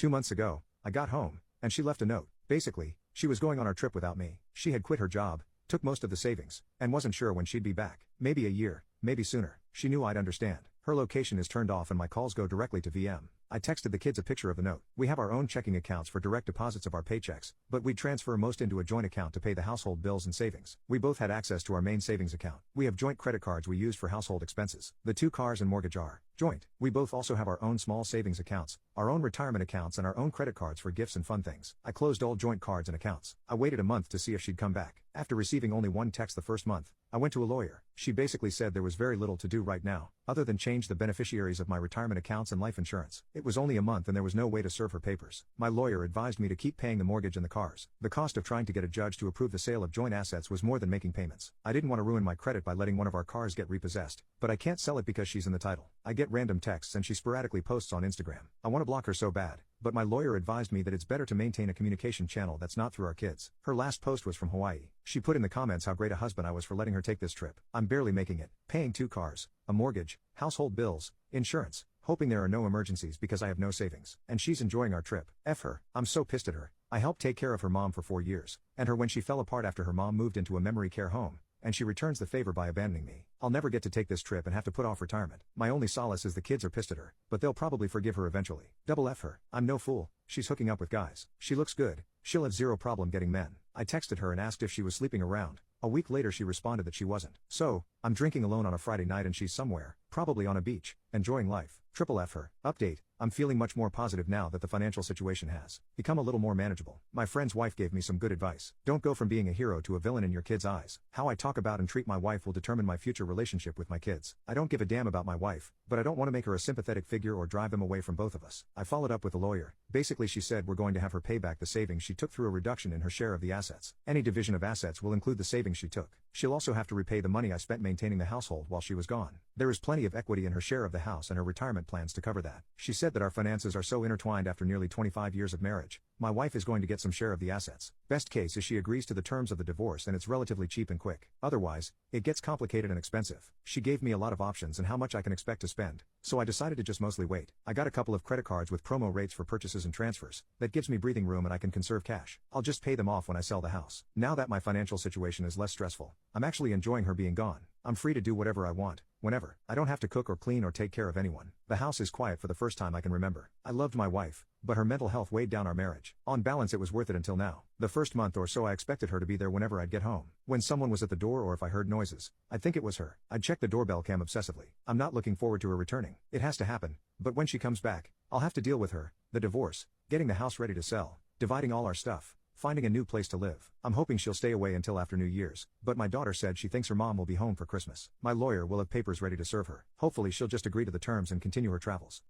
2 months ago, I got home, and she left a note. Basically, she was going on our trip without me. She had quit her job, took most of the savings, and wasn't sure when she'd be back. Maybe a year, maybe sooner. She knew I'd understand. Her location is turned off and my calls go directly to VM. I texted the kids a picture of the note. We have our own checking accounts for direct deposits of our paychecks, but we'd transfer most into a joint account to pay the household bills and savings. We both had access to our main savings account. We have joint credit cards we use for household expenses. The 2 cars and mortgage are joint. We both also have our own small savings accounts, our own retirement accounts and our own credit cards for gifts and fun things. I closed all joint cards and accounts. I waited a month to see if she'd come back. After receiving only one text the first month, I went to a lawyer. She basically said there was very little to do right now, other than change the beneficiaries of my retirement accounts and life insurance. It was only a month and there was no way to serve her papers. My lawyer advised me to keep paying the mortgage and the cars. The cost of trying to get a judge to approve the sale of joint assets was more than making payments. I didn't want to ruin my credit by letting one of our cars get repossessed, but I can't sell it because she's in the title. I get random texts and she sporadically posts on Instagram. I want to block her so bad, but my lawyer advised me that it's better to maintain a communication channel that's not through our kids. Her last post was from Hawaii. She put in the comments how great a husband I was for letting her take this trip. I'm barely making it, paying 2 cars, a mortgage, household bills, insurance, hoping there are no emergencies because I have no savings. And she's enjoying our trip. F her. I'm so pissed at her. I helped take care of her mom for 4 years, and her when she fell apart after her mom moved into a memory care home, and she returns the favor by abandoning me. I'll never get to take this trip and have to put off retirement. My only solace is the kids are pissed at her, but they'll probably forgive her eventually. Double F her. I'm no fool. She's hooking up with guys. She looks good. She'll have zero problem getting men. I texted her and asked if she was sleeping around. A week later she responded that she wasn't. So, I'm drinking alone on a Friday night and she's somewhere, probably on a beach, enjoying life. Triple F her. Update. I'm feeling much more positive now that the financial situation has become a little more manageable. My friend's wife gave me some good advice. Don't go from being a hero to a villain in your kids' eyes. How I talk about and treat my wife will determine my future relationship with my kids. I don't give a damn about my wife, but I don't want to make her a sympathetic figure or drive them away from both of us. I followed up with a lawyer. Basically she said we're going to have her pay back the savings she took through a reduction in her share of the assets. Any division of assets will include the savings she took. She'll also have to repay the money I spent maintaining the household while she was gone. There is plenty of equity in her share of the house and her retirement plans to cover that. She said that our finances are so intertwined after nearly 25 years of marriage. My wife is going to get some share of the assets. Best case is she agrees to the terms of the divorce and it's relatively cheap and quick. Otherwise, it gets complicated and expensive. She gave me a lot of options and how much I can expect to spend, so I decided to just mostly wait. I got a couple of credit cards with promo rates for purchases and transfers. That gives me breathing room and I can conserve cash. I'll just pay them off when I sell the house. Now that my financial situation is less stressful, I'm actually enjoying her being gone. I'm free to do whatever I want, whenever. I don't have to cook or clean or take care of anyone. The house is quiet for the first time I can remember. I loved my wife, but her mental health weighed down our marriage. On balance it was worth it until now. The first month or so I expected her to be there whenever I'd get home. When someone was at the door or if I heard noises, I'd think it was her. I'd check the doorbell cam obsessively. I'm not looking forward to her returning. It has to happen, but when she comes back, I'll have to deal with her, the divorce, getting the house ready to sell, dividing all our stuff, finding a new place to live. I'm hoping she'll stay away until after New Year's, but my daughter said she thinks her mom will be home for Christmas. My lawyer will have papers ready to serve her. Hopefully she'll just agree to the terms and continue her travels.